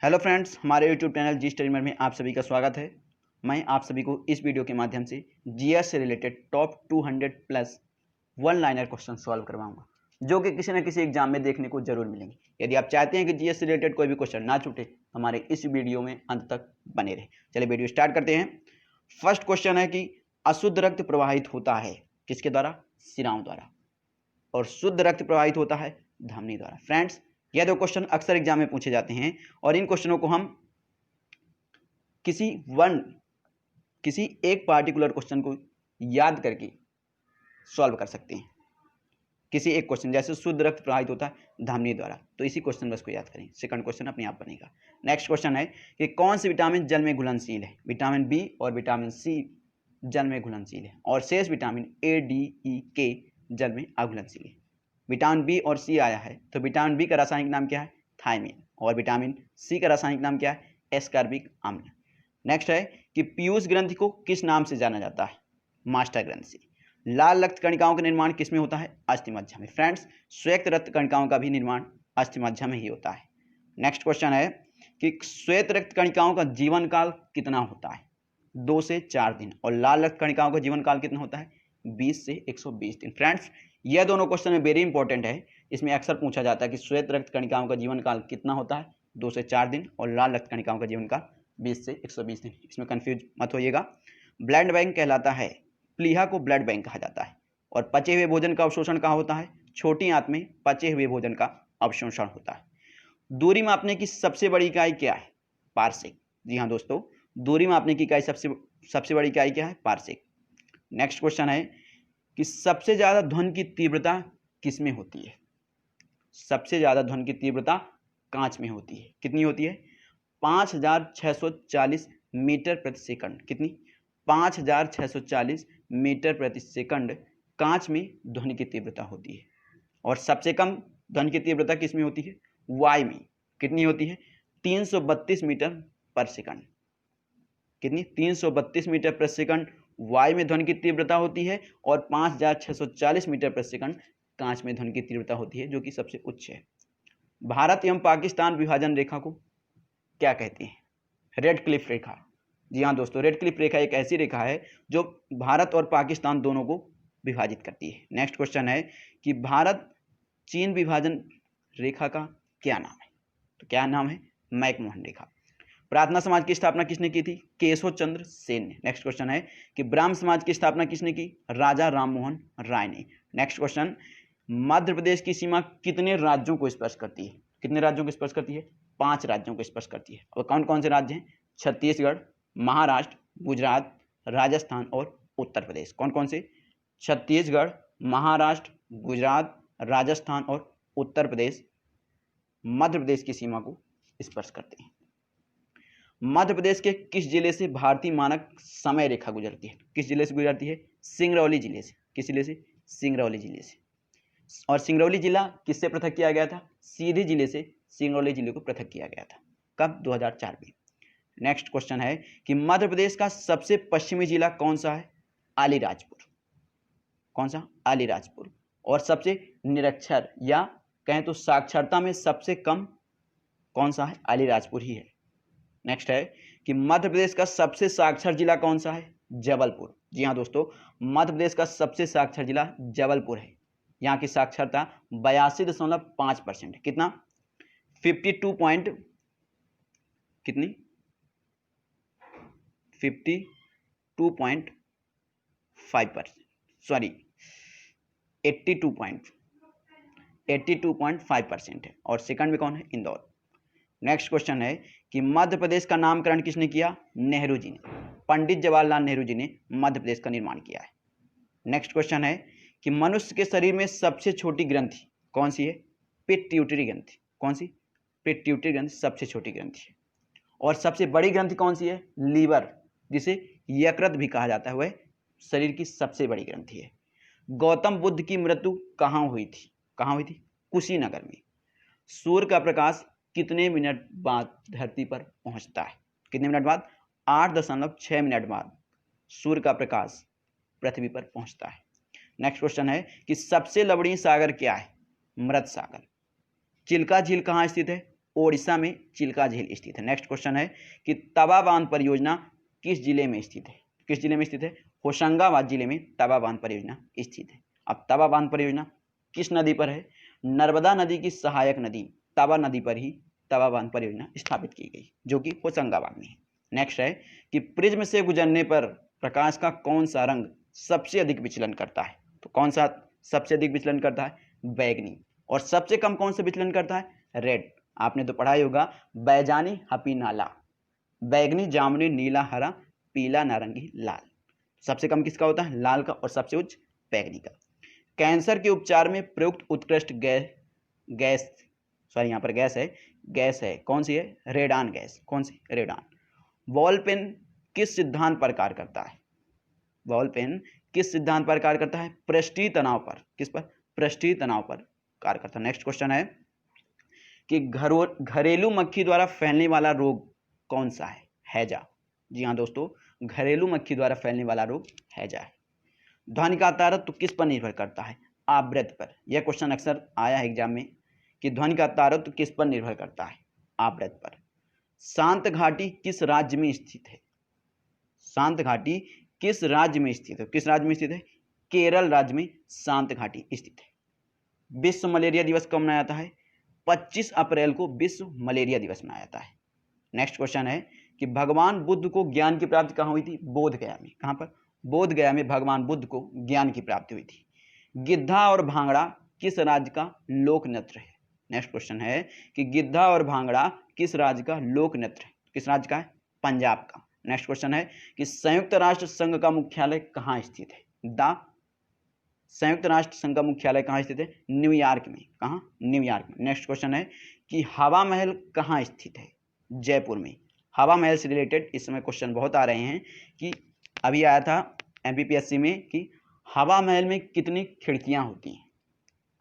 Hello friends, हमारे YouTube channel जी स्टडीमर में आप सभी का स्वागत है। मैं आप सभी को इस वीडियो के माध्यम से जीएस से related top 200 plus one liner question solve करवाऊंगा, जो कि किसी न किसी एग्जाम में देखने को जरूर मिलेंगे। यदि आप चाहते हैं कि जीएस से रिलेटेड कोई भी क्वेश्चन ना छूटे, हमारे इस वीडियो में अंत तक बने रहे। चलिए वीडियो स्टार्ट करते हैं। फर्स्ट क्वेश्चन है कि अशुद्ध रक्त प्रवाहित होता है किसके द्वारा? शिराओं द्वारा। और शुद्ध रक्त प्रवाहित होता है धमनी द्वारा। फ्रेंड्स, यह दो क्वेश्चन अक्सर एग्जाम में पूछे जाते हैं और इन क्वेश्चनों को हम किसी एक पार्टिकुलर क्वेश्चन को याद करके सॉल्व कर सकते हैं। किसी एक क्वेश्चन, जैसे शुद्ध रक्त प्रवाहित होता है धमनी द्वारा, तो इसी क्वेश्चन बस को याद करें, सेकंड क्वेश्चन अपने आप बनेगा। नेक्स्ट क्वेश्चन है कि कौन सी विटामिन जल में घुलनशील है? विटामिन बी और विटामिन सी जल में घुलनशील है और शेष विटामिन ए, डी, ई, के जल में अघुलनशील है। विटामिन बी और सी आया है, तो विटामिन बी का रासायनिक नाम क्या है? थायमिन। और विटामिन सी का रासायनिक नाम क्या है? एस्कॉर्बिक अम्ल। नेक्स्ट है कि पीयूष ग्रंथि को किस नाम से जाना जाता है? मास्टर ग्रंथि। लाल रक्त कणिकाओं का निर्माण किसमें होता है? अस्थिमज्जा में। फ्रेंड्स, श्वेत रक्त कणिकाओं का भी निर्माण अस्थिमज्जा में ही होता है। नेक्स्ट क्वेश्चन है कि श्वेत रक्त कणिकाओं का जीवन काल कितना होता है? 2 से 4 दिन। और लाल रक्त कणिकाओं का जीवन काल कितना होता है? 20 से 120 दिन। फ्रेंड्स, यह दोनों क्वेश्चन में वेरी इंपॉर्टेंट है। इसमें अक्सर पूछा जाता है कि श्वेत रक्त कणिकाओं का जीवन काल कितना होता है? 2 से 4 दिन। और लाल रक्त कणिकाओं का जीवन काल 20 से 120 दिन। इसमें कंफ्यूज मत होइएगा। ब्लड बैंक कहलाता है, प्लीहा को ब्लड बैंक कहा जाता है। और पचे हुए भोजन का अवशोषण कहाँ होता है? छोटी आंत में पचे हुए भोजन का अवशोषण होता है। दूरी मापने की सबसे बड़ी इकाई क्या है? पारसेक। जी हाँ दोस्तों, दूरी मापने की इकाई सबसे बड़ी इकाई क्या है? पारसेक। नेक्स्ट क्वेश्चन है कि सबसे ज्यादा ध्वनि की तीव्रता किसमें होती है? सबसे ज्यादा ध्वनि की तीव्रता कांच में होती है। कितनी होती है? 5640 मीटर प्रति सेकंड। कितनी? 5640 मीटर प्रति सेकंड कांच में ध्वनि की तीव्रता होती है। और सबसे कम ध्वनि की तीव्रता किसमें होती है? वायु में। कितनी होती है? 332 मीटर पर सेकंड। कितनी? 332 मीटर प्रति सेकंड वायु में ध्वनि की तीव्रता होती है और 5640 मीटर प्रति सेकंड कांच में ध्वनि की तीव्रता होती है, जो कि सबसे उच्च है। भारत एवं पाकिस्तान विभाजन रेखा को क्या कहते हैं? रेड क्लिफ रेखा। जी हाँ दोस्तों, रेड क्लिफ रेखा एक ऐसी रेखा है जो भारत और पाकिस्तान दोनों को विभाजित करती है। नेक्स्ट क्वेश्चन है कि भारत चीन विभाजन रेखा का क्या नाम है? तो क्या नाम है? मैकमोहन रेखा। प्रार्थना समाज की स्थापना किसने की थी? केशव चंद्र सेन ने। नेक्स्ट क्वेश्चन है कि ब्राह्म समाज की स्थापना किसने की? राजा राममोहन राय ने। नेक्स्ट क्वेश्चन, मध्य प्रदेश की सीमा कितने राज्यों को स्पर्श करती है? कितने राज्यों को स्पर्श करती है? 5 राज्यों को स्पर्श करती है। और कौन कौन से राज्य हैं? छत्तीसगढ़, महाराष्ट्र, गुजरात, राजस्थान और उत्तर प्रदेश। कौन कौन से? छत्तीसगढ़, महाराष्ट्र, गुजरात, राजस्थान और उत्तर प्रदेश मध्य प्रदेश की सीमा को स्पर्श करते हैं। मध्य प्रदेश के किस जिले से भारतीय मानक समय रेखा गुजरती है? किस जिले से गुजरती है? सिंगरौली जिले से। किस जिले से? सिंगरौली जिले से। और सिंगरौली जिला किससे पृथक किया गया था? सीधी जिले से सिंगरौली जिले को पृथक किया गया था। कब? 2004 में। नेक्स्ट क्वेश्चन है कि मध्य प्रदेश का सबसे पश्चिमी जिला कौन सा है? अलीराजपुर। कौन सा? अलीराजपुर। और सबसे निरक्षर या कहें तो साक्षरता में सबसे कम कौन सा है? अलीराजपुर ही है। नेक्स्ट है कि मध्य प्रदेश का सबसे साक्षर जिला कौन सा है? जबलपुर। जी हाँ दोस्तों, मध्य प्रदेश का सबसे साक्षर जिला जबलपुर है। यहाँ की साक्षरता 82.5% है। कितना? 52 पॉइंट कितनी? 52.5%, सॉरी 82.5% है। और सेकंड में कौन है? इंदौर। नेक्स्ट क्वेश्चन है कि मध्य प्रदेश का नामकरण किसने किया? नेहरू जी ने। पंडित जवाहरलाल नेहरू जी ने मध्य प्रदेश का निर्माण किया है। नेक्स्ट क्वेश्चन है कि मनुष्य के शरीर में सबसे छोटी ग्रंथि कौन सी है? पिट्यूटरी ग्रंथि। कौन सी? पिट्यूटरी ग्रंथि सबसे छोटी ग्रंथि है। और सबसे बड़ी ग्रंथि कौन सी है? लीवर, जिसे यकृत भी कहा जाता है, वह शरीर की सबसे बड़ी ग्रंथि है। गौतम बुद्ध की मृत्यु कहाँ हुई थी? कहाँ हुई थी? कुशीनगर में। सूर्य का प्रकाश कितने मिनट बाद धरती पर पहुंचता है? कितने मिनट बाद? 8.6 मिनट बाद सूर्य का प्रकाश पृथ्वी पर पहुंचता है। नेक्स्ट क्वेश्चन है कि सबसे लवणीय सागर क्या है? मृत सागर। चिल्का झील कहाँ स्थित है? ओडिशा में चिल्का झील स्थित है। नेक्स्ट क्वेश्चन है कि तवा बांध परियोजना किस जिले में स्थित है? किस जिले में स्थित है? होशंगाबाद जिले में तवा बांध परियोजना स्थित है। अब तवा बांध परियोजना किस नदी पर है? नर्मदा नदी की सहायक नदी तवा नदी पर ही तवा बांध परियोजना स्थापित की गई, जो कि होशंगाबाद में है। नेक्स्ट है कि प्रिज्म से गुजरने पर प्रकाश का कौन सा रंग सबसे अधिक विचलन करता है? तो कौन सा सबसे अधिक विचलन करता है? बैगनी। और सबसे कम कौन सा विचलन करता है? रेड। आपने तो पढ़ा ही होगा, बैजानी हपी नाला, बैगनी जामुनी नीला हरा पीला नारंगी लाल। सबसे कम किसका होता है? लाल का। और सबसे उच्च बैगनी का। कैंसर के उपचार में प्रयुक्त उत्कृष्ट यहाँ पर गैस है कौन सी है? Radon gas. कौन सी? रेडान। बॉल पेन किस सिद्धांत पर कार्य करता है? बॉल पेन किस सिद्धांत पर कार्य करता है? पृष्ठीय तनाव पर। किस पर? पृष्ठीय तनाव पर कार्य करता है। नेक्स्ट क्वेश्चन है कि घरेलू मक्खी द्वारा फैलने वाला रोग कौन सा है? हैजा। जी हाँ दोस्तों, घरेलू मक्खी द्वारा फैलने वाला रोग हैजा है। ध्वनि का तारतम्य किस पर निर्भर करता है? आवृत्ति पर। यह क्वेश्चन अक्सर आया है एग्जाम में कि ध्वनि का तारतम्य किस पर निर्भर करता है? आवृत्ति पर। शांत घाटी किस राज्य में स्थित है? शांत घाटी किस राज्य में स्थित है? किस राज्य में स्थित है? केरल राज्य में शांत घाटी स्थित है। विश्व मलेरिया दिवस कब मनाया जाता है? 25 अप्रैल को विश्व मलेरिया दिवस मनाया जाता है। नेक्स्ट क्वेश्चन है कि भगवान बुद्ध को ज्ञान की प्राप्ति कहाँ हुई थी? बोध गया में। कहाँ पर? बोध गया में भगवान बुद्ध को ज्ञान की प्राप्ति हुई थी। गिद्धा और भांगड़ा किस राज्य का लोक नृत्य है? नेक्स्ट क्वेश्चन है कि गिद्धा और भांगड़ा किस राज्य का लोक नृत्य है? किस राज्य का है? पंजाब का। नेक्स्ट क्वेश्चन है कि संयुक्त राष्ट्र संघ का मुख्यालय कहाँ स्थित है? संयुक्त राष्ट्र संघ का मुख्यालय कहाँ स्थित है? न्यूयॉर्क में। कहाँ? न्यूयॉर्क में। नेक्स्ट क्वेश्चन है कि हवा महल कहाँ स्थित है? जयपुर में। हवा महल से रिलेटेड इस समय क्वेश्चन बहुत आ रहे हैं कि अभी आया था एमपीपीएससी में कि हवा महल में कितनी खिड़कियां होती हैं?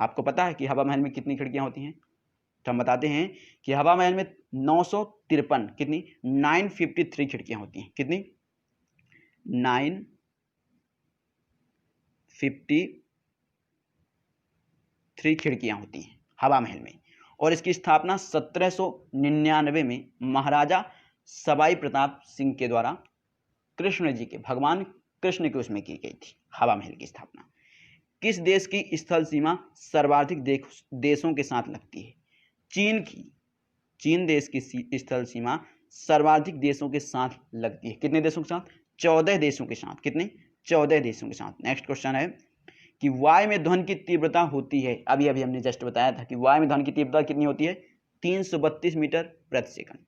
आपको पता है कि हवा महल में कितनी खिड़कियां होती हैं? तो हम बताते हैं कि हवा महल में 953 कितनी? 953 खिड़कियां होती हैं। कितनी? 953 खिड़कियां होती हैं हवा महल में। और इसकी स्थापना 1799 में महाराजा सवाई प्रताप सिंह के द्वारा कृष्ण जी के, भगवान कृष्ण के उसमें की गई थी हवा महल की स्थापना। किस देश की स्थल सीमा सर्वाधिक देशों के साथ लगती है? चीन की। चीन देश की स्थल सीमा सर्वाधिक देशों के साथ लगती है। कितने देशों के साथ? 14 देशों के साथ। कितने? 14 देशों के साथ। नेक्स्ट क्वेश्चन है कि वायु में ध्वनि की तीव्रता होती है, अभी अभी हमने जस्ट बताया था कि वायु में ध्वनि की तीव्रता कितनी होती है? 332 मीटर प्रति सेकंड।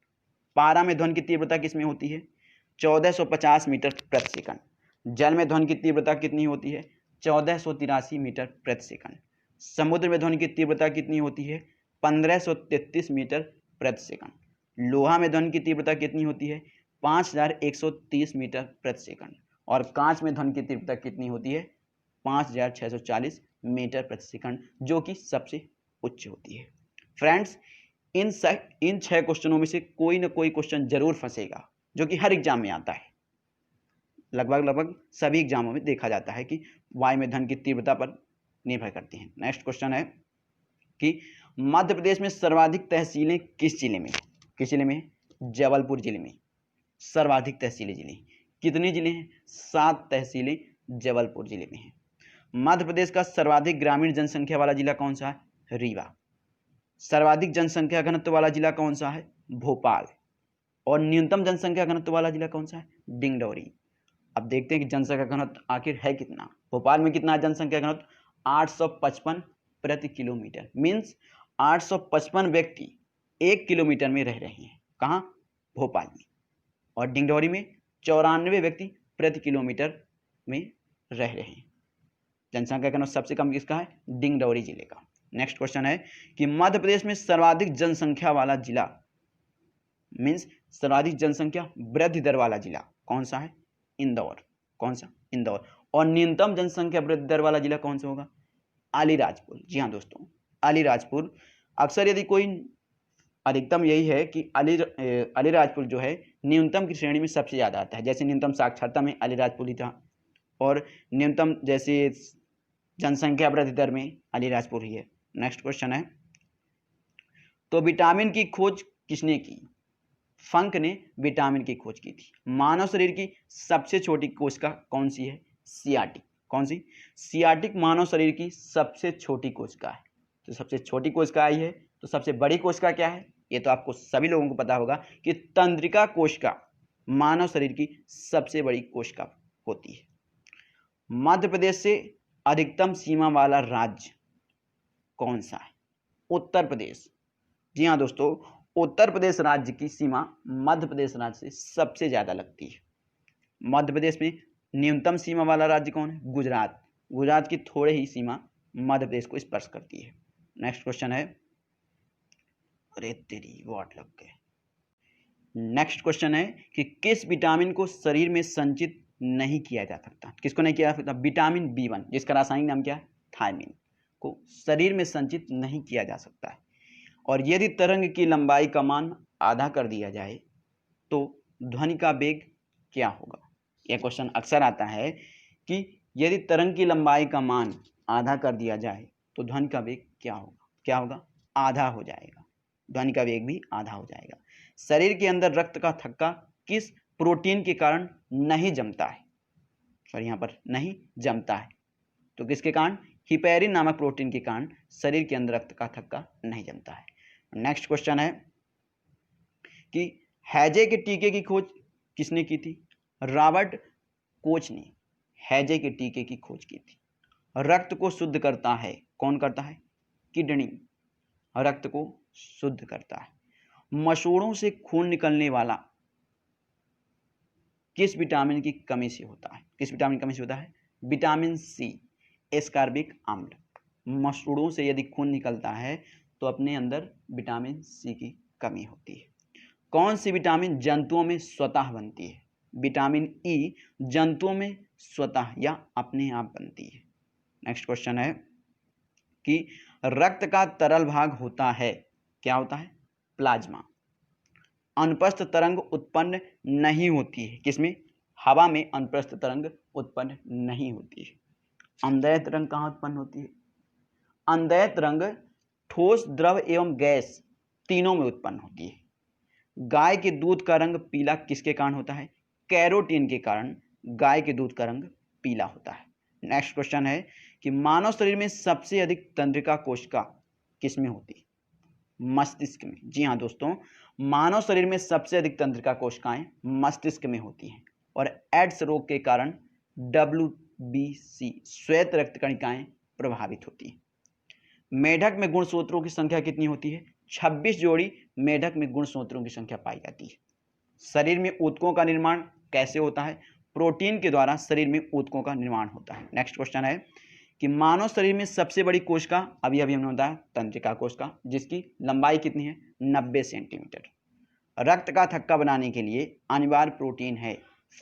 पारा में ध्वनि की तीव्रता किसमें होती है? 1450 मीटर प्रति सेकंड। जल में ध्वनि की तीव्रता कितनी होती है? 1483 मीटर प्रति सेकंड। समुद्र में ध्वनि की तीव्रता कितनी होती है? 1533 मीटर प्रति सेकंड। लोहा में ध्वनि की तीव्रता कितनी होती है? 5130 मीटर प्रति सेकंड। और कांच में ध्वनि की तीव्रता कितनी होती है? 5640 मीटर प्रति सेकंड, जो कि सबसे उच्च होती है। फ्रेंड्स, इन 6 क्वेश्चनों में से कोई ना कोई क्वेश्चन जरूर फंसेगा, जो कि हर एग्जाम में आता है। लगभग सभी एग्जामों में देखा जाता है कि वायु में ध्वनि की तीव्रता पर निर्भर करती हैं। नेक्स्ट क्वेश्चन है कि मध्य प्रदेश में सर्वाधिक तहसीलें किस जिले में? किस जिले में? जबलपुर जिले में सर्वाधिक तहसीलें जिले। कितनी जिले हैं? 7 तहसीलें जबलपुर जिले में हैं। मध्य प्रदेश का सर्वाधिक ग्रामीण जनसंख्या वाला जिला कौन सा है? रीवा। सर्वाधिक जनसंख्या घनत्व वाला जिला कौन सा है? भोपाल। और न्यूनतम जनसंख्या घनत्व वाला जिला कौन सा है? डिंडौरी। अब देखते हैं कि जनसंख्या घनत्व आखिर है कितना। भोपाल में कितना है जनसंख्या घनत्व? 855 प्रति किलोमीटर। मीन्स 855 व्यक्ति 1 किलोमीटर में रह रहे हैं। कहाँ? भोपाल में। और डिंडौरी में 94 व्यक्ति प्रति किलोमीटर में रह रहे हैं। जनसंख्या घनत्व सबसे कम किसका है? डिंडौरी जिले का। नेक्स्ट क्वेश्चन है कि मध्य प्रदेश में सर्वाधिक जनसंख्या वाला जिला, मीन्स सर्वाधिक जनसंख्या वृद्धि दर वाला जिला कौन सा है? इंदौर। कौन सा? इंदौर। और न्यूनतम जनसंख्या वृद्धि दर वाला जिला कौन सा होगा? अलीराजपुर। जी हाँ दोस्तों, अलीराजपुर। अक्सर यदि कोई, अधिकतम यही है कि अलीराजपुर जो है न्यूनतम की श्रेणी में सबसे ज़्यादा आता है। जैसे न्यूनतम साक्षरता में अलीराजपुर ही था, और न्यूनतम जैसे जनसंख्या वृद्धि दर में अलीराजपुर ही है। नेक्स्ट क्वेश्चन है तो विटामिन की खोज किसने की? फंक ने विटामिन की खोज की थी। मानव शरीर की सबसे छोटी कोशिका कौन सी है? सियाटिक। कौन सी? सियाटिक मानव शरीर की सबसे छोटी कोशिका है। तो सबसे छोटी कोशिका आई है, तो सबसे बड़ी कोशिका क्या है? ये तो आपको सभी लोगों को पता होगा कि तंत्रिका कोशिका मानव शरीर की सबसे बड़ी कोशिका होती है। मध्य प्रदेश से अधिकतम सीमा वाला राज्य कौन सा है? उत्तर प्रदेश। जी हाँ दोस्तों, उत्तर प्रदेश राज्य की सीमा मध्य प्रदेश राज्य से सबसे ज्यादा लगती है। मध्य प्रदेश में न्यूनतम सीमा वाला राज्य कौन है? गुजरात। गुजरात की थोड़े ही सीमा मध्य प्रदेश को स्पर्श करती है। नेक्स्ट क्वेश्चन है, अरे तेरी वाट लग गए। नेक्स्ट क्वेश्चन है कि किस विटामिन को शरीर में संचित नहीं किया जा सकता? किसको नहीं किया जा सकता? विटामिन B1, जिसका रासायनिक नाम क्या है? थायमिन, को शरीर में संचित नहीं किया जा सकता है। और यदि तरंग की लंबाई का मान आधा कर दिया जाए तो ध्वनि का वेग क्या होगा? यह क्वेश्चन अक्सर आता है कि यदि तरंग की लंबाई का मान आधा कर दिया जाए तो ध्वनि का वेग क्या होगा? क्या होगा? आधा हो जाएगा। ध्वनि का वेग भी आधा हो जाएगा। शरीर के अंदर रक्त का थक्का किस प्रोटीन के कारण नहीं जमता है? सॉरी, यहाँ पर नहीं जमता है, तो किसके कारण? हिपेरिन नामक प्रोटीन के कारण शरीर के अंदर रक्त का थक्का नहीं जमता है। नेक्स्ट क्वेश्चन है कि हैजे के टीके की खोज किसने की थी? रॉबर्ट कोच ने हैजे के टीके की खोज की थी। रक्त को शुद्ध करता है, कौन करता है? किडनी रक्त को शुद्ध करता है। मसूड़ों से खून निकलने वाला किस विटामिन की कमी से होता है? किस विटामिन की कमी से होता है? विटामिन सी, एस्कॉर्बिक अम्ल। मसूड़ों से यदि खून निकलता है तो अपने अंदर विटामिन सी की कमी होती है। कौन सी विटामिन जंतुओं में स्वतः बनती है? विटामिन ई जंतुओं में स्वतः या अपने आप बनती है। नेक्स्ट क्वेश्चन है कि रक्त का तरल भाग होता है, क्या होता है? प्लाज्मा। अनुप्रस्थ तरंग उत्पन्न नहीं होती है, किसमें? हवा में अनुप्रस्थ तरंग उत्पन्न नहीं होती है। अंदय तरंग कहाँ उत्पन्न होती है? अंदय तरंग ठोस, द्रव एवं गैस तीनों में उत्पन्न होती है। गाय के दूध का रंग पीला किसके कारण होता है? कैरोटीन के कारण गाय के दूध का रंग पीला होता है। नेक्स्ट क्वेश्चन है कि मानव शरीर में सबसे अधिक तंत्रिका कोशिका किसमें होती है? मस्तिष्क में। जी हाँ दोस्तों, मानव शरीर में सबसे अधिक तंत्रिका कोशिकाएं मस्तिष्क में होती हैं और एड्स रोग के कारण WBC श्वेत रक्त कणिकाएं प्रभावित होती हैं। मेढक में गुणसूत्रों की संख्या कितनी होती है? 26 जोड़ी मेढक में गुणसूत्रों की संख्या पाई जाती है। शरीर में ऊतकों का निर्माण कैसे होता है? प्रोटीन के द्वारा शरीर में ऊतकों का निर्माण होता है। नेक्स्ट क्वेश्चन है कि मानव शरीर में सबसे बड़ी कोशिका, अभी हमने बताया तंत्रिका कोशिका, जिसकी लंबाई कितनी है? 90 सेंटीमीटर। रक्त का थक्का बनाने के लिए अनिवार्य प्रोटीन है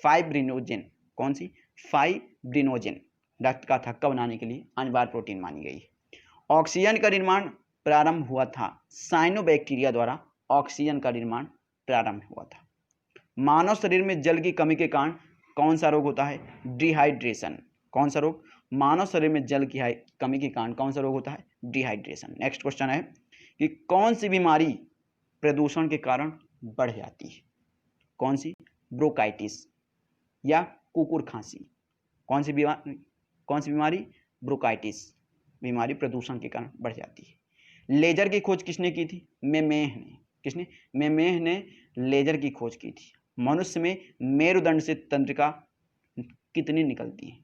फाइब्रिनोजेन। कौन सी? फाइब्रिनोजेन रक्त का थक्का बनाने के लिए अनिवार्य प्रोटीन मानी गई है। ऑक्सीजन का निर्माण प्रारंभ हुआ था, साइनोबैक्टीरिया द्वारा ऑक्सीजन का निर्माण प्रारंभ हुआ था। मानव शरीर में जल की कमी के कारण कौन सा रोग होता है? डिहाइड्रेशन। कौन सा रोग? मानव शरीर में जल की कमी के कारण कौन सा रोग होता है? डिहाइड्रेशन। नेक्स्ट क्वेश्चन है कि कौन सी बीमारी प्रदूषण के कारण बढ़ जाती है? कौन सी? ब्रोंकाइटिस या कुकुर खांसी। कौन सी बीमारी? ब्रोंकाइटिस बीमारी प्रदूषण के कारण बढ़ जाती है। लेजर की खोज किसने की थी? मेमेह ने। किसने? मेमेह ने लेजर की खोज की थी। मनुष्य में मेरुदंड से तंत्रिका कितनी निकलती है?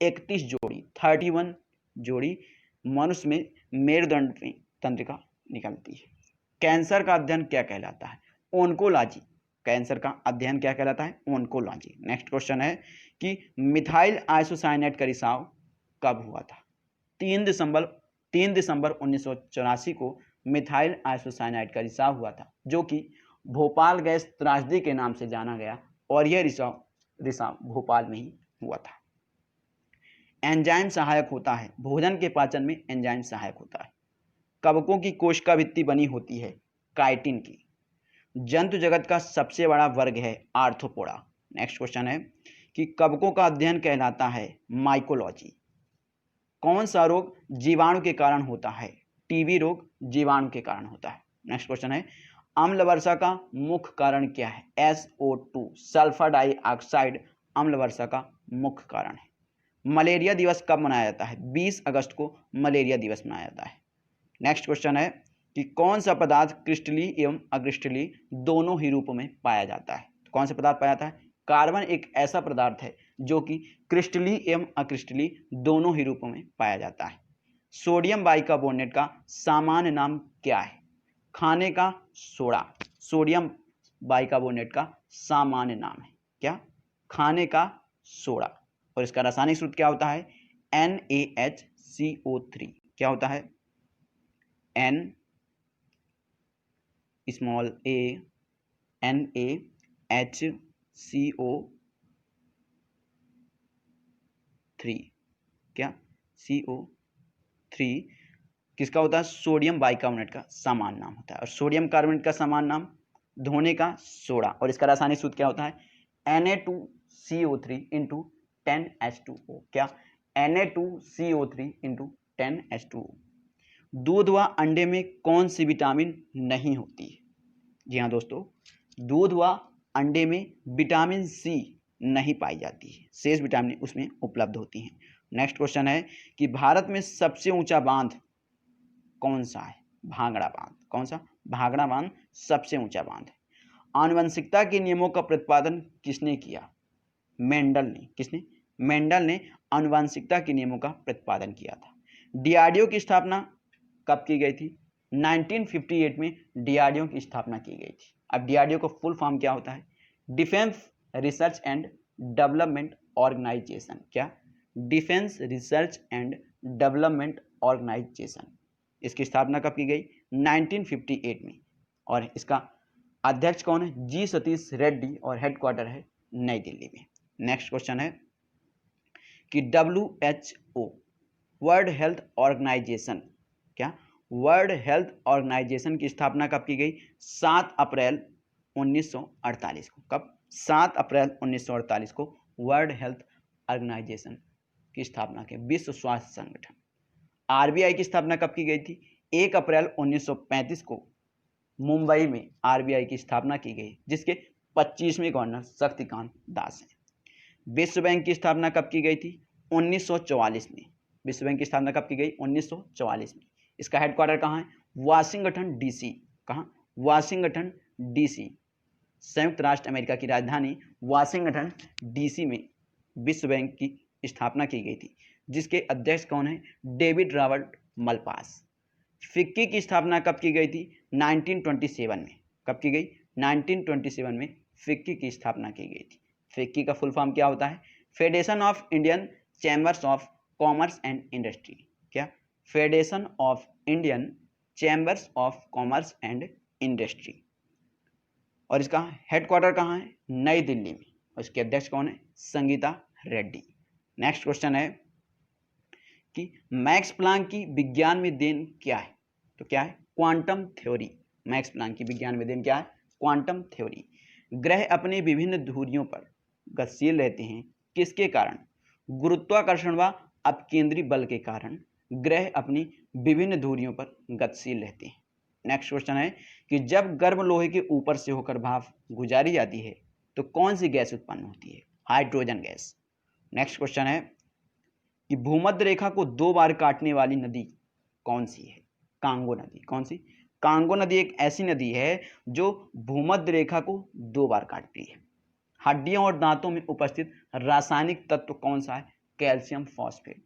31 जोड़ी, 31 जोड़ी मनुष्य में मेरुदंड में तंत्रिका निकलती है। कैंसर का अध्ययन क्या कहलाता है? ओन्कोलॉजी। कैंसर का अध्ययन क्या कहलाता है? ओन्कोलॉजी। नेक्स्ट क्वेश्चन है कि मिथाइल आइसोसाइनेट का रिसाव कब हुआ था? 3 दिसंबर 1984 को मिथाइल आइसोसाइनाइड का रिसाव हुआ था, जो कि भोपाल गैस त्रासदी के नाम से जाना गया, और यह रिसाव भोपाल में ही हुआ था। एंजाइम सहायक होता है, भोजन के पाचन में एंजाइम सहायक होता है। कवकों की कोशिका भित्ति बनी होती है काइटिन की। जंतु जगत का सबसे बड़ा वर्ग है आर्थ्रोपोडा। नेक्स्ट क्वेश्चन है कि कवकों का अध्ययन कहलाता है माइकोलॉजी। कौन सा रोग जीवाणु के कारण होता है? टीबी रोग जीवाणु के कारण होता है। नेक्स्ट क्वेश्चन है अम्ल वर्षा का मुख्य कारण क्या है? SO2 सल्फर डाइऑक्साइड अम्ल वर्षा का मुख्य कारण है। मलेरिया दिवस कब मनाया जाता है? 20 अगस्त को मलेरिया दिवस मनाया जाता है। नेक्स्ट क्वेश्चन है कि कौन सा पदार्थ क्रिस्टलीय एवं अक्रिस्टलीय दोनों ही रूपों में पाया जाता है? तो कौन सा पदार्थ पाया जाता है? कार्बन एक ऐसा पदार्थ है जो कि क्रिस्टलीय एवं अक्रिस्टलीय दोनों ही रूपों में पाया जाता है। सोडियम बाइकार्बोनेट का सामान्य नाम क्या है? खाने का सोडा सोडियम बाइकार्बोनेट का सामान्य नाम है क्या? खाने का सोडा। और इसका रासायनिक सूत्र क्या होता है? NaHCO3। क्या होता है? N स्मॉल a NaHCO3 क्या? CO3 किसका होता है? सोडियम बाइकार्बोनेट का सामान्य नाम होता है। और सोडियम कार्बोनेट का सामान्य नाम धोने का सोडा। और इसका रासायनिक सूत्र क्या होता है? Na2CO3 into 10H2O। क्या? Na2CO3 into 10H2O। दूध व अंडे में कौन सी विटामिन नहीं होती है? जी हाँ दोस्तों, दूध व अंडे में विटामिन सी नहीं पाई जाती है, शेष विटामिन उसमें उपलब्ध होती हैं। नेक्स्ट क्वेश्चन है कि भारत में सबसे ऊंचा बांध कौन सा है? भांगड़ा बांध। कौन सा? भांगड़ा बांध सबसे ऊंचा बांध है। आनुवंशिकता के नियमों का प्रतिपादन किसने किया? मेंडल ने। किसने? मेंडल ने आनुवंशिकता के नियमों का प्रतिपादन किया था। डीआरडीओ की स्थापना कब की गई थी? 1958 में डीआरडीओ की स्थापना की गई थी। अब डीआरडीओ का फुल फॉर्म क्या होता है? Defence research and development organisation. क्या? Defence research and development organisation. इसकी स्थापना कब की गई? 1958 में। और इसका अध्यक्ष कौन है? जी सतीश रेड्डी। और हेडक्वार्टर है नई दिल्ली में। नेक्स्ट क्वेश्चन है कि WHO वर्ल्ड हेल्थ ऑर्गेनाइजेशन। क्या? वर्ल्ड हेल्थ ऑर्गेनाइजेशन की स्थापना कब की गई? 7 अप्रैल 1948 को। कब? 7 अप्रैल 1948 को वर्ल्ड हेल्थ ऑर्गेनाइजेशन की स्थापना की। विश्व स्वास्थ्य संगठन। आरबीआई की स्थापना कब की गई थी? 1 अप्रैल 1935 को मुंबई में आरबीआई की स्थापना की गई, जिसके 25वें गवर्नर शक्तिकांत दास हैं। विश्व बैंक की स्थापना कब की गई थी? 1944 में। विश्व बैंक की स्थापना कब की गई? 1944 में। इसका हेडक्वार्टर कहाँ है? Washington DC. कहाँ? Washington DC. संयुक्त राष्ट्र अमेरिका की राजधानी वाशिंगटन डीसी में विश्व बैंक की स्थापना की गई थी, जिसके अध्यक्ष कौन है? David Robert Malpass. फिक्की की स्थापना कब की गई थी? 1927 में। कब की गई? 1927 में फिक्की की स्थापना की गई थी। फिक्की का फुल फॉर्म क्या होता है? Federation of Indian chambers of commerce and industry. क्या? Federation of Indian chambers of commerce and industry. और इसका हेडक्वार्टर कहाँ है? नई दिल्ली में। और इसके अध्यक्ष कौन है? संगीता रेड्डी। नेक्स्ट क्वेश्चन है कि मैक्स प्लांक की विज्ञान में देन क्या है? तो क्या है? Quantum theory. मैक्स प्लांक की विज्ञान में देन क्या है? Quantum theory. ग्रह अपनी विभिन्न धुरियों पर गतिशील रहते हैं, किसके कारण? गुरुत्वाकर्षण व अपकेंद्री बल के कारण ग्रह अपनी विभिन्न धुरियों पर गतिशील रहते हैं। नेक्स्ट क्वेश्चन है कि जब गर्म लोहे के ऊपर से होकर भाप गुजारी जाती है तो कौन सी गैस उत्पन्न होती है? Hydrogen gas. नेक्स्ट क्वेश्चन है कि भूमध्य रेखा को 2 बार काटने वाली नदी कौन सी है? कांगो नदी। कौन सी? कांगो नदी एक ऐसी नदी है जो भूमध्य रेखा को 2 बार काटती है। हड्डियों और दांतों में उपस्थित रासायनिक तत्व कौन सा है? Calcium phosphate.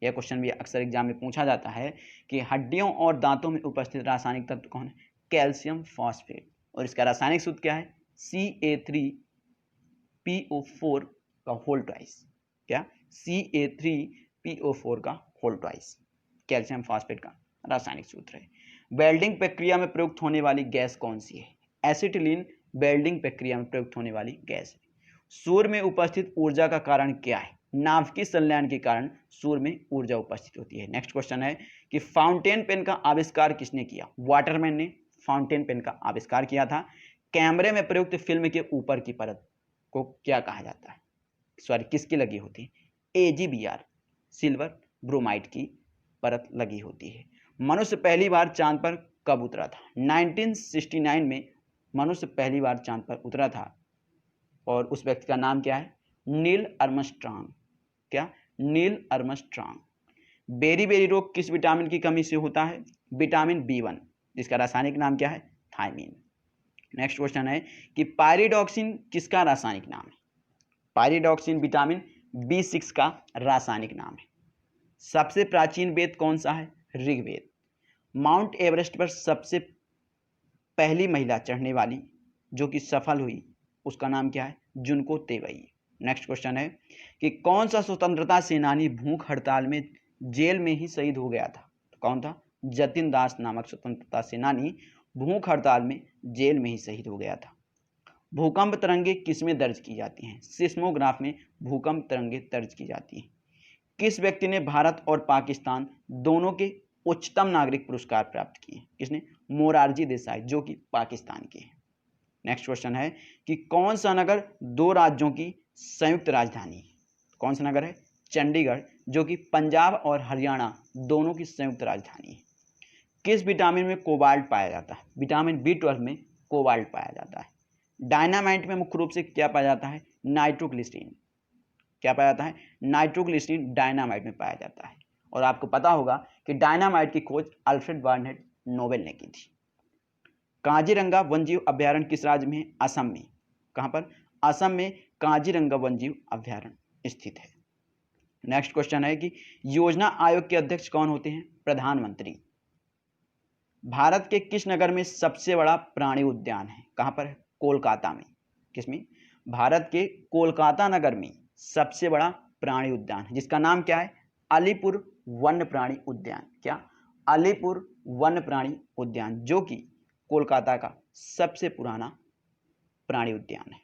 यह क्वेश्चन भी अक्सर एग्जाम में पूछा जाता है कि हड्डियों और दांतों में उपस्थित रासायनिक तत्व कौन है? Calcium phosphate. और इसका रासायनिक सूत्र क्या है? Ca3PO4 का होल ट्वाइस। क्या? Ca3PO4 का होल ट्वाइस कैल्शियम फॉस्फेट का रासायनिक सूत्र है। वेल्डिंग प्रक्रिया में प्रयुक्त होने वाली गैस कौन सी है? एसिटिलीन वेल्डिंग प्रक्रिया में प्रयुक्त होने वाली गैस है। सूर्य में उपस्थित ऊर्जा का कारण क्या है? नाभिकीय संलयन के कारण सूर्य में ऊर्जा उपस्थित होती है। नेक्स्ट क्वेश्चन है कि फाउंटेन पेन का आविष्कार किसने किया? वाटरमैन ने फाउंटेन पेन का आविष्कार किया था। कैमरे में प्रयुक्त फिल्म के ऊपर की परत को क्या कहा जाता है? सॉरी, किसकी लगी होती है? AgBr सिल्वर ब्रोमाइड की परत लगी होती है। मनुष्य पहली बार चांद पर कब उतरा था? 1969 में मनुष्य पहली बार चांद पर उतरा था और उस व्यक्ति का नाम क्या है? Neil Armstrong. क्या? Neil Armstrong. बेरी रोग किस विटामिन की कमी से होता है? विटामिन B1, जिसका रासायनिक नाम क्या है? थायमीन। नेक्स्ट क्वेश्चन है कि पायरिडॉक्सिन किसका रासायनिक नाम है? पायरिडॉक्सिन विटामिन B6 का रासायनिक नाम है। सबसे प्राचीन वेद कौन सा है? ऋग्वेद। माउंट एवरेस्ट पर सबसे पहली महिला चढ़ने वाली जो कि सफल हुई, उसका नाम क्या है? जुनको तेवई। नेक्स्ट क्वेश्चन है कि कौन सा स्वतंत्रता सेनानी भूख हड़ताल में जेल में ही शहीद हो गया था? तो कौन था? जतिन दास नामक स्वतंत्रता सेनानी भूख हड़ताल में जेल में ही शहीद हो गया था। भूकंप तरंगे किसमें दर्ज की जाती हैं? सिस्मोग्राफ में भूकंप तरंगे दर्ज की जाती हैं। किस व्यक्ति ने भारत और पाकिस्तान दोनों के उच्चतम नागरिक पुरस्कार प्राप्त किए? किसने? मोरारजी देसाई, जो कि पाकिस्तान के हैं। नेक्स्ट क्वेश्चन है कि कौन सा नगर दो राज्यों की संयुक्त राजधानी है? कौन सा नगर है? चंडीगढ़, जो कि पंजाब और हरियाणा दोनों की संयुक्त राजधानी है। किस विटामिन में कोबाल्ट पाया जाता है? विटामिन B12 में कोबाल्ट पाया जाता है। डायनामाइट में मुख्य रूप से क्या पाया जाता है? नाइट्रोग्लिसरीन। क्या पाया जाता है? नाइट्रोग्लिसरीन डायनामाइट में पाया जाता है। और आपको पता होगा कि डायनामाइट की खोज अल्फ्रेड बार्नेट नोबेल ने की थी। काजीरंगा वन्यजीव अभ्यारण्य किस राज्य में है? असम में। कहां पर? असम में काजीरंगा वन्यजीव अभ्यारण्य स्थित है। नेक्स्ट क्वेश्चन है कि योजना आयोग के अध्यक्ष कौन होते हैं? प्रधानमंत्री। भारत के किस नगर में सबसे बड़ा प्राणी उद्यान है? कहां पर है? कोलकाता में। किसमें? भारत के कोलकाता नगर में सबसे बड़ा प्राणी उद्यान है, जिसका नाम क्या है? अलीपुर वन्य प्राणी उद्यान। क्या? अलीपुर वन्य प्राणी उद्यान, जो कि कोलकाता का सबसे पुराना प्राणी उद्यान है।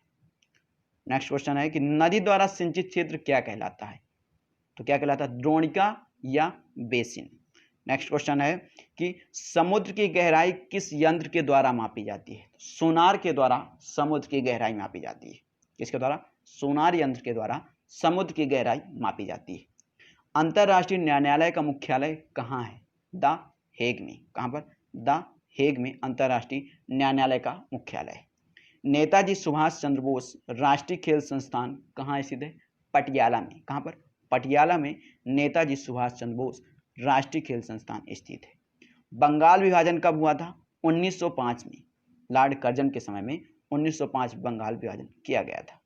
नेक्स्ट क्वेश्चन है कि नदी द्वारा सिंचित क्षेत्र क्या कहलाता है? तो क्या कहलाता है? द्रोणिका या बेसिन। नेक्स्ट क्वेश्चन है कि समुद्र की गहराई किस यंत्र के द्वारा मापी जाती है? सोनार के द्वारा समुद्र की गहराई मापी जाती है। किसके द्वारा? सोनार यंत्र के द्वारा समुद्र की गहराई मापी जाती है। अंतरराष्ट्रीय न्यायालय का मुख्यालय कहाँ है? द हेग में। कहां पर? द हेग में अंतरराष्ट्रीय न्यायालय का मुख्यालय है। नेताजी सुभाष चंद्र बोस राष्ट्रीय खेल संस्थान कहाँ स्थित है? पटियाला में। कहां पर? पटियाला में नेताजी सुभाष चंद्र बोस राष्ट्रीय खेल संस्थान स्थित है। बंगाल विभाजन कब हुआ था? 1905 में। लॉर्ड कर्जन के समय में 1905 बंगाल विभाजन किया गया था।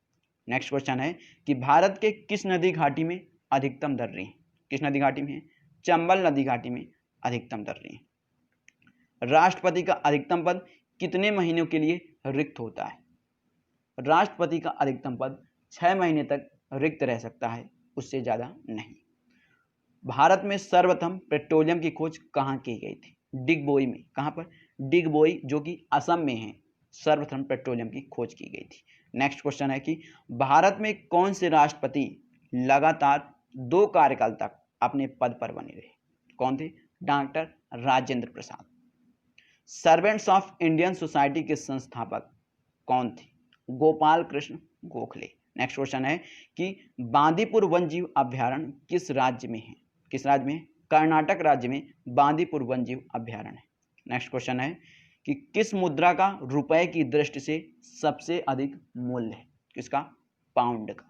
नेक्स्ट क्वेश्चन है कि भारत के किस नदी घाटी में अधिकतम दर्रे हैं? किस नदी घाटी में है? चंबल नदी घाटी में अधिकतम दर्रे हैं। राष्ट्रपति का अधिकतम पद कितने महीनों के लिए रिक्त होता है? राष्ट्रपति का अधिकतम पद 6 महीने तक रिक्त रह सकता है, उससे ज्यादा नहीं। भारत में सर्वप्रथम पेट्रोलियम की खोज कहाँ की गई थी? डिगबोई में। कहां पर? डिगबोई, जो कि असम में है। सर्वप्रथम पेट्रोलियम की खोज की गई थी। नेक्स्ट क्वेश्चन है कि भारत में कौन से राष्ट्रपति लगातार 2 कार्यकाल तक अपने पद पर बने रहे? कौन थे? Doctor Rajendra Prasad. Servants of Indian society के संस्थापक कौन थे? गोपाल कृष्ण गोखले। नेक्स्ट क्वेश्चन है कि बांदीपुर वन्यजीव अभ्यारण्य किस राज्य में है? किस राज्य में? कर्नाटक राज्य में बांदीपुर वन्यजीव अभ्यारण्य है। नेक्स्ट क्वेश्चन है कि किस मुद्रा का रुपए की दृष्टि से सबसे अधिक मूल्य है? किसका? पाउंड का,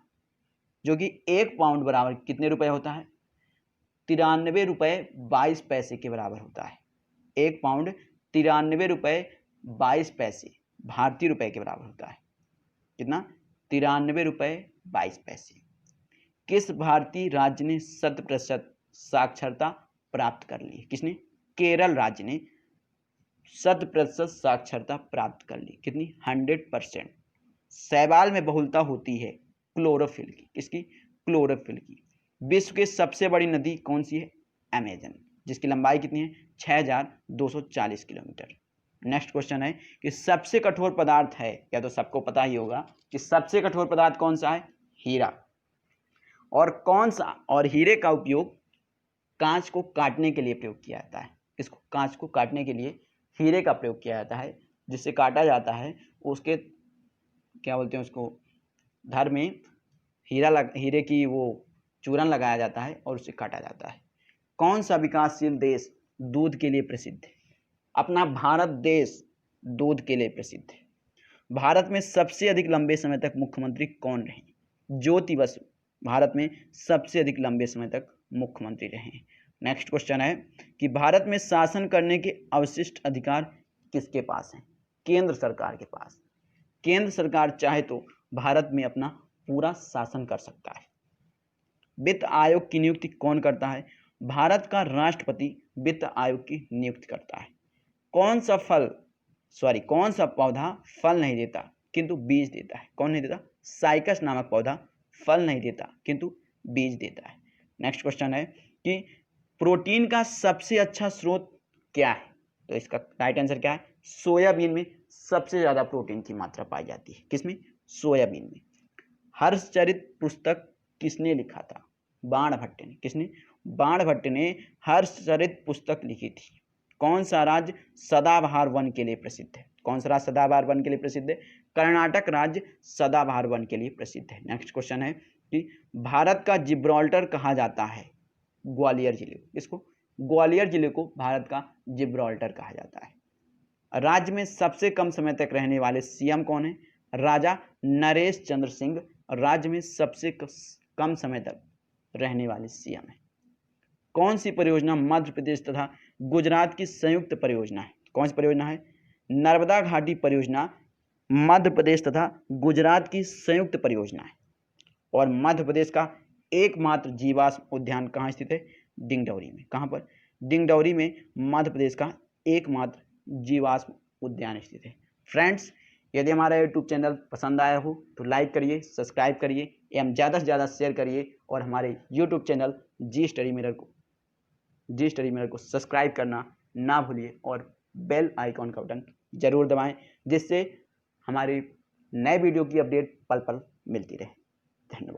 जो कि 1 पाउंड बराबर कितने रुपए होता है? 93 रुपए 22 पैसे के बराबर होता है। 1 पाउंड 93 रुपए 22 पैसे भारतीय रुपए के बराबर होता है। कितना? 93 रुपए 22 पैसे। किस भारतीय राज्य ने 100% साक्षरता प्राप्त कर ली? किसने? केरल राज्य ने 100% साक्षरता प्राप्त कर ली। कितनी? 100%। शैवाल में बहुलता होती है क्लोरोफिल की। किसकी? क्लोरोफिल की। विश्व की सबसे बड़ी नदी कौन सी है? अमेजन, जिसकी लंबाई कितनी है? 6240 किलोमीटर। नेक्स्ट क्वेश्चन है कि सबसे कठोर पदार्थ है, या तो सबको पता ही होगा कि सबसे कठोर पदार्थ कौन सा है? हीरा। और कौन सा? और हीरे का उपयोग कांच को काटने के लिए प्रयोग किया जाता है। इसको कांच को काटने के लिए हीरे का प्रयोग किया जाता है। जिससे काटा जाता है उसके क्या बोलते हैं, उसको धर में हीरे की वो चूरन लगाया जाता है और उसे काटा जाता है। कौन सा विकासशील देश दूध के लिए प्रसिद्ध है? अपना भारत देश दूध के लिए प्रसिद्ध है। भारत में सबसे अधिक लंबे समय तक मुख्यमंत्री कौन रहे? ज्योति बसु भारत में सबसे अधिक लंबे समय तक मुख्यमंत्री रहे हैं। नेक्स्ट क्वेश्चन है कि भारत में शासन करने के अवशिष्ट अधिकार किसके पास हैं? केंद्र सरकार के पास। केंद्र सरकार चाहे तो भारत में अपना पूरा शासन कर सकता है। वित्त आयोग की नियुक्ति कौन करता है? भारत का राष्ट्रपति वित्त आयोग की नियुक्ति करता है। कौन सा पौधा फल नहीं देता किंतु बीज देता है? कौन नहीं देता? साइकस नामक पौधा फल नहीं देता किंतु बीज देता है। नेक्स्ट क्वेश्चन है कि प्रोटीन का सबसे अच्छा स्रोत क्या है? तो इसका राइट आंसर क्या है? सोयाबीन में सबसे ज्यादा प्रोटीन की मात्रा पाई जाती है। किसमें? सोयाबीन में। हर्षचरित पुस्तक किसने लिखा था? बाणभट्ट ने। किसने? बाणभट्ट ने हर्षचरित पुस्तक लिखी थी। कौन सा राज्य सदाबहार वन के लिए प्रसिद्ध है? कौन सा राज्य सदाबहार वन के लिए प्रसिद्ध है? कर्नाटक राज्य सदाबहार वन के लिए प्रसिद्ध है। नेक्स्ट क्वेश्चन है कि भारत का जिब्राल्टर कहा जाता है? ग्वालियर जिले को। किसको? ग्वालियर जिले को भारत का जिब्राल्टर कहा जाता है। राज्य में सबसे कम समय तक रहने वाले सीएम कौन है? राजा नरेश चंद्र सिंह राज्य में सबसे कम समय तक रहने वाले सीएम है। कौन सी परियोजना मध्य प्रदेश तथा गुजरात की संयुक्त परियोजना है? कौन सी परियोजना है? नर्मदा घाटी परियोजना मध्य प्रदेश तथा गुजरात की संयुक्त परियोजना है। और मध्य प्रदेश का एकमात्र जीवाश्म उद्यान कहाँ स्थित है? डिंडौरी में। कहाँ पर? डिंडौरी में मध्य प्रदेश का एकमात्र जीवाश्म उद्यान स्थित है। फ्रेंड्स, यदि हमारा यूट्यूब चैनल पसंद आया हो तो लाइक करिए, सब्सक्राइब करिए एवं ज़्यादा से ज़्यादा शेयर करिए और हमारे यूट्यूब चैनल जी स्टडी मिरर को सब्सक्राइब करना ना भूलिए और बेल आइकॉन का बटन जरूर दबाएं, जिससे हमारे नए वीडियो की अपडेट पल पल मिलती रहे। धन्यवाद।